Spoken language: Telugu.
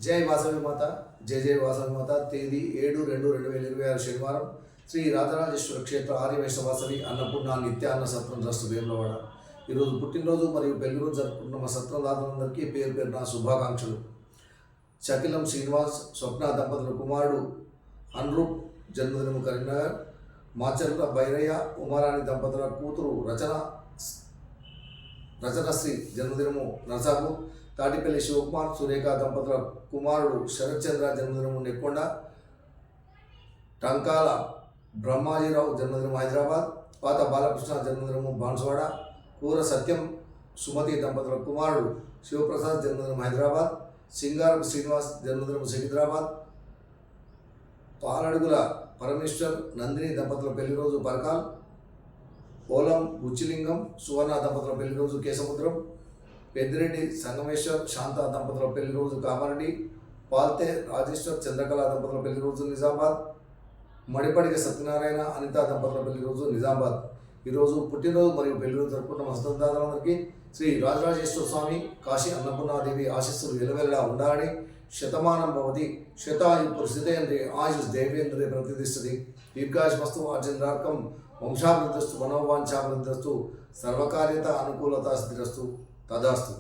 జై వాసవి మాత, జై జై వాసవి మాత. తేదీ 7/2/2026 శనివారం. శ్రీ రాజరాజేశ్వర క్షేత్ర ఆర్యవేశ వాసవి అన్నపూర్ణ నిత్యాన్న సత్రం ట్రస్ట్ వేములవాడ. ఈరోజు పుట్టినరోజు మరియు పెళ్లి రోజు జరుపుకున్న మా సత్రదారులందరికీ పేరు పేరున శుభాకాంక్షలు. చకిలం శ్రీనివాస్ స్వప్న దంపతుల కుమారుడు అన్రూప్ జన్మదినము కరీంనగర్. మాచర్ల భైరయ్య ఉమారాణి దంపతుల కూతురు రచనశ్రీ జన్మదినము నర్సాపూర్. తాటిపల్లి శివకుమార్ సురేఖ దంపతుల కుమారుడు శరత్చంద్ర జన్మదినము నెక్కొండ. టంకాల బ్రహ్మాజీరావు జన్మదినం హైదరాబాద్. పాత బాలకృష్ణ జన్మదినము బాన్సువాడ. కూర సత్యం సుమతి దంపతుల కుమారుడు శివప్రసాద్ జన్మదినం హైదరాబాద్. సింగారం శ్రీనివాస్ జన్మదినం సికింద్రాబాద్. పాలడుగుల పరమేశ్వర్ నందిని దంపతుల పెళ్లి రోజు పరకాల్. పోలం బుచ్చిలింగం సువర్ణ దంపతుల పెళ్లి రోజు కేశముద్రం. పెద్దిరెడ్డి సంగమేశ్వర్ శాంత దంపతుల పెళ్లి రోజు కామారెడ్డి. పాల్తే రాజేశ్వర్ చంద్రకళ దంపతుల పెళ్లి రోజు నిజామాబాద్. మడిపడిగ సత్యనారాయణ అనిత దంపతుల పెళ్లి రోజు నిజామాబాద్. ఈరోజు పుట్టినరోజు మరియు పెళ్లి రోజు జరుపుకున్న మస్తదారులందరికీ శ్రీ రాజరాజేశ్వర స్వామి కాశీ అన్నపూర్ణాదేవి ఆశీస్సులు వెలువెల్లా ఉండాలని. శతమానం భవతి శతాయు పురుషితేంద్రియ ఆయుష్ దేవేంద్రియ ప్రతిష్టతి. దీర్ఘాయుష్మస్తు అర్జునార్కం వంశాభివృద్ధిస్తు మనోవాంఛాభివృద్ధిస్తు సర్వకార్యత అనుకూలత స్థిరస్తు తదాస్తు.